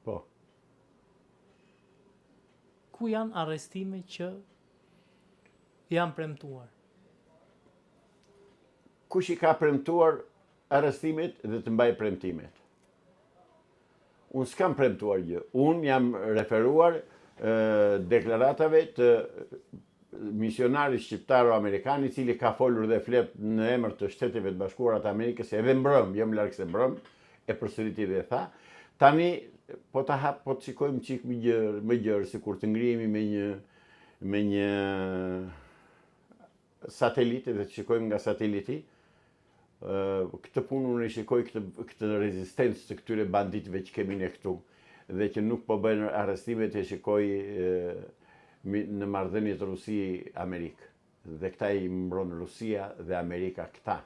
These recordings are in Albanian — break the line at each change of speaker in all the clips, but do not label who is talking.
Po.
Ku janë arrestime që janë premtuar?
Kush i ka premtuar arrestimet dhe të mbaj premtimet? Unë s'kam premtuar gjë. Unë jam referuar deklaratave të misionarit shqiptaro-amerikan, i cili ka folur dhe flet në emër të Shteteve të Bashkuara të Amerikës, edhe mbrëm, jo më larg se mbrëm, e përsëriti dhe tha, tani po të shikojmë çik më gjërë, sikur të ngrihemi me një satelit dhe të shikojmë nga sateliti. Këtë punë unë e shikoj këtë rezistencë të këtyre banditëve që kemi ne këtu, dhe që nuk po bëjnë arrestimet, e shikoj në marrëdhëniet Rusi-Amerikë. Dhe këta i mbron Rusia dhe Amerika këta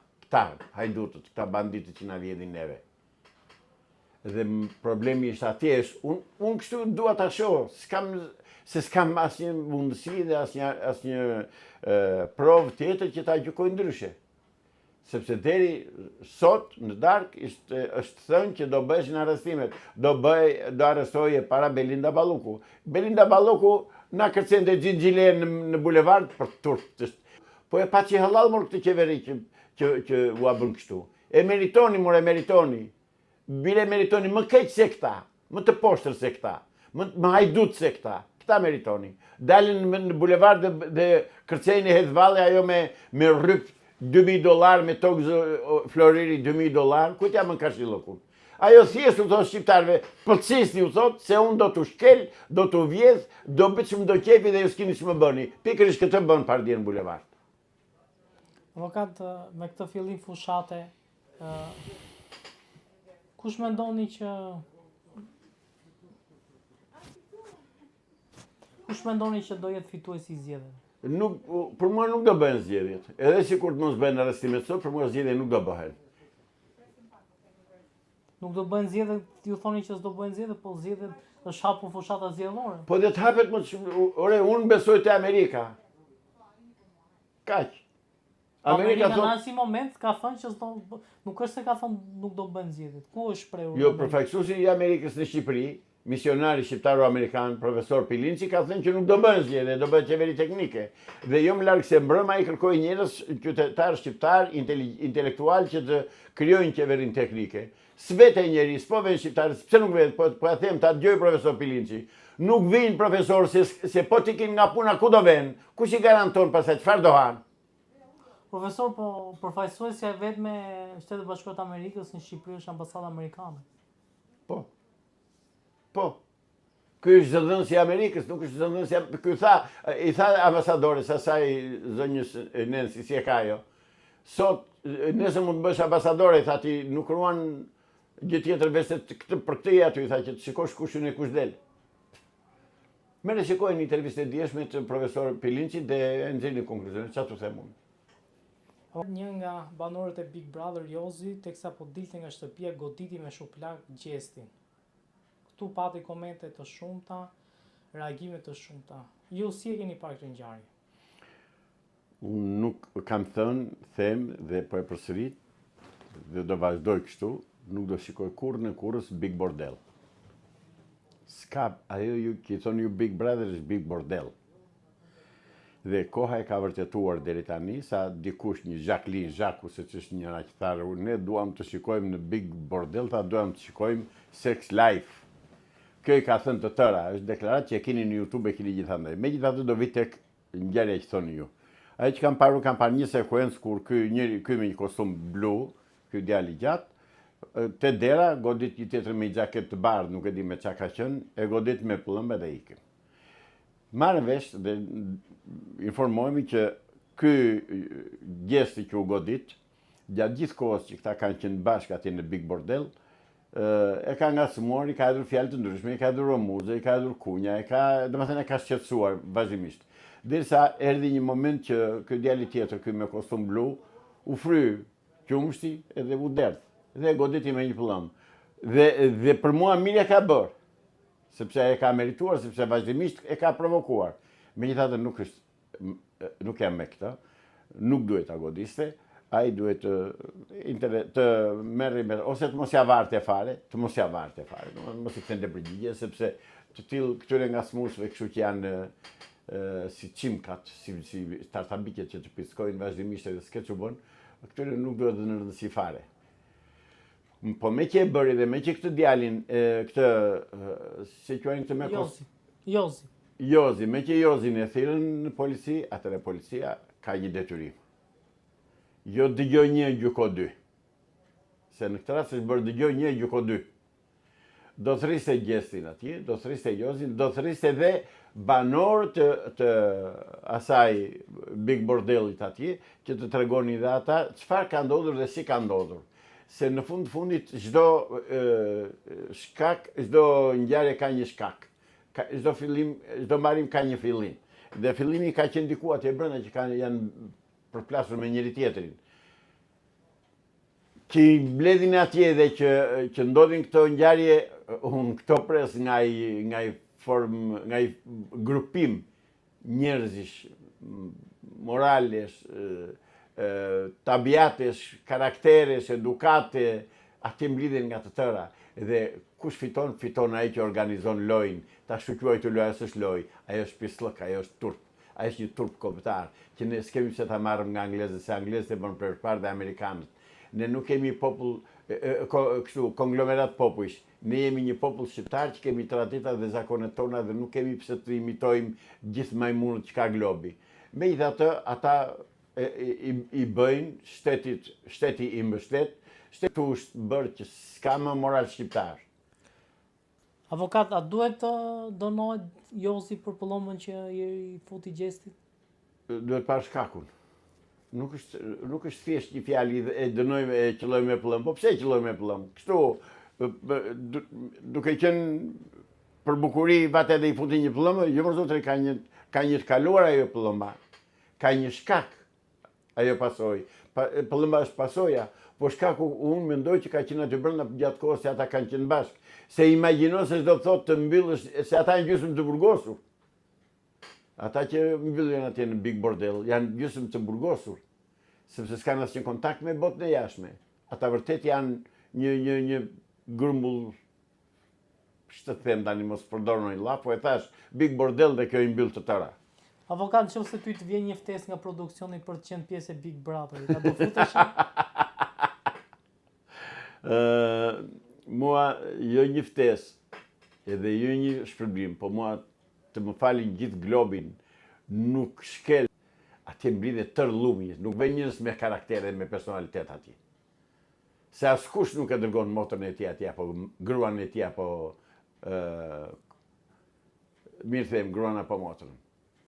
hajdutët, këta banditët që na vjedhin neve. Dhe problemi është atje, unë kështu dua ta shoh, se s'kam asnjë mundësi dhe asnjë provë tjetër që ta gjykoj ndryshe. Sepse deri sot në darkë është thënë që do bëheshin arrestimet, do arrestoje para Belinda Balluku. Belinda Balluku na kërcente xhinxhile në bulevard për turp. Po e pa që hallall mor këtë qeveri që u bën kështu. E meritoni, e meritoni. Bile meritoni më keq se këta, më të poshtër se këta, më hajdut se këta. Këta meritoni. Dalin në bulevard dhe kërcejnë hedhvalle ajo me rryp $2.000 me tokë Floriri $2.000, kujt jam në kashillokun. Ajo thjesht u thot shqiptarëve, pëlqisni u thot se unë do t'u shkel, do t'u vjedh, do bëj ç'm do qefi dhe ju s'keni ç'më bëni. Pikërisht këtë bën partia në bulevard.
Avokat, me këtë fillim fushate, kush mendoni që do jetë fituesi i zgjedhjeve?
Për mua nuk do bëhen zgjedhjet. Edhe sikur të mos bëhen arrestimet sot, për mua zgjedhjet nuk do bëhen.
Nuk do bëhen zgjedhjet, ju thoni që s'do bëhen zgjedhjet, po zgjedhjet është hapur fushata zgjedhore.
Po dhe të hapet më unë besoj te Amerika. Kaq.
Amerika në asnjë moment ka thënë që nuk është se ka thënë nuk do bëhen zgjedhjet. Ku është shprehur?
Jo, përfaqësuesi i Amerikës në Shqipëri, misionari shqiptaro-amerikan, profesor Pilinci, ka thënë që nuk do bëhen zgjedhje, do bëhet qeveri teknike. Dhe jo më larg se mbrëma i kërkoi njerëz qytetar shqiptar, intelektual që të krijojnë qeverin teknike. S'vete njeri, s'po vjen shqiptar, pse nuk vjen? Po ja them, ta dëgjoj profesor Pilinci. Nuk vijnë profesor se po t'ikin nga puna ku do vjen? Kush i garanton pastaj çfarë do han?
Profesor, po përfaqësuesja vetëm e Shtetet Bashkuara të Amerikës në Shqipëri është ambasada amerikane.
Po. Ky është zëdhënësi i Amerikës, nuk është zëdhënësi. I tha ambasadores asaj zonjës Nancy, si e ka ajo. Sot, nëse mund të bësh ambasadore, i tha ti nuk ruan gjë tjetër veç se për këtë je aty, i tha që të shikosh kush e kush del. Merë shikoj një intervistë e dieshme të profesor Pilinci dhe e nxjerrin konkluzionin, çfarë të them unë.
Një nga banorët e Big Brother, Jozi, teksa po dilte nga shtëpia, goditi me shuplak gjestin. Këtu pati komente të shumta, reagime të shumta. Ju si e keni parë këtë ngjarje?
Unë nuk kam them dhe po e përsërit, dhe do vazhdoj kështu, nuk do shikoj kurrë në kurrës Big Bordel. S'ka, ajo ju që i thonë ju Big Brother është Big Bordel. Dhe koha e ka vërtetuar deri tani, sa dikush një Jacqueline Zhaku, se që është njëra që tharë, ne duam të shikojmë në Big Bordel, ta duam të shikojmë Sex Life. Kjo i ka thënë të tëra, është deklarat që e keni në YouTube e keni gjithandaj. Megjithatë do vi tek ngjarja që thoni ju. Ajo që kam parë një sekuencë kur ky me një kostum blu, ky djali gjatë, te dera godit një tjetër me një xhaket të bardhë, nuk e di me çka ka qenë, e godit me pëllëmbë dhe ikën. Marrën vesh dhe informohemi që ky gjesti që u godit, gjatë gjithë kohës që këta kanë qenë bashkë atje në Big Bordel, e ka ngacmuar, i ka hedhur fjalë të ndryshme, i ka hedhur romuze, i ka hedhur kunja, e ka shqetësuar vazhdimisht. Derisa erdhi një moment që ky djali tjetër, ky me kostum blu, u fry qumshti edhe u derdh, dhe goditi me një pëllëmbë. Dhe për mua mirë e ka bërë, sepse e ka merituar, sepse vazhdimisht e ka provokuar. Megjithatë nuk jam me këtë, nuk duhet ta godiste. ai duhet të merri me, ose të mos ja varte fare, mos i kthente përgjigje, sepse të tillë këtyre ngacmuesve kështu që janë si çimkat, si tartabiqet që të piskojnë vazhdimisht edhe s'ke çu bën, këtyre nuk duhet të në rëndësi fare. Po me që e bëri dhe me që këtë djalin, se quajnë këtë me
Jozi,
me që Jozin e thirrën në polici, atëre policia ka një detyrim. Jo dëgjoj një, gjyko dy. Se në këtë rast është bërë dëgjoj një, gjyko dy. Do thriste Gjestin atje, do thriste Jozin, do thriste dhe banor të asaj Big Bordellit atje, që të tregonin dhe ata çfarë ka ndodhur dhe si ka ndodhur. Se në fundit shkak, çdo ngjarje ka një shkak. Çdo marrim ka një fillim. Dhe fillimi ka qenë diku atje brenda që janë përplasur me njëri tjetrin. Që i mbledhin atje dhe që ndodhin këto ngjarje, unë këto pres nga i grupim njerëzish, moralesh, tabiatesh, karakteresh, edukate, atje mblidhen nga të tëra. Dhe kush fiton, fiton ai që organizon lojën. Ta shquaj të lojë, asë është lojë, ajo është pislëk, ajo është turp. Ajo është një turp kombëtar, që ne s'kemi pse ta marrëm nga anglezët, se anglezët e bën për parë dhe amerikanët. Ne nuk kemi popull, kështu, konglomerat popujsh. Ne jemi një popull shqiptar që kemi traditat dhe zakonet tona dhe nuk kemi pse të imitojmë gjithë majmunët që ka globi. Megjithatë, ata i bëjnë shteti i mbështet, shtetu është bërë që s'ka më moral shqiptar.
Avokat, a duhet të dënohet Jozi për pëllëmën që i futi Gjestit?
Duhet parë shkakun. Nuk është thjesht një fjalë e dënojmë e qëllojmë me pëllëm. Po pse qëllojmë me pëllëm? Kështu, duke qenë për bukuri vate edhe i futi një pëllëm, jo më zotri ka një të kaluar ajo pëllëma. Ka një shkak ajo pasoj. Pëllëma është pasoja, po shkaku unë mendoj që ka qenë aty brenda gjatë kohës se ata kanë qenë bashkë. Se imagjino se çdo thotë të mbyllësh, se ata janë gjysmë të burgosur. Ata që mbyllen atje në Big Bordel janë gjysmë të burgosur, sepse s'kanë asnjë kontakt me botën e jashtme. Ata vërtet janë një grumbull, ç'të them tani, mos përdor ndonjë llaf, po e thash Big Bordel dhe kjo i mbyll të tëra.
Avokat, nëse ty të vjen një ftesë nga produksioni për të qenë pjesë e Big Brotherit, a do futesh?
Mua jo një ftesë, edhe jo një shpërblim, po mua të më falin gjithë globin, nuk shkel, atje mblidhet tërë llumi, nuk vjen njerëz me karakter dhe me personalitet atje. Se askush nuk e dërgon motrën e tij atje, apo gruan e tij, apo mirë them, gruan apo motrën.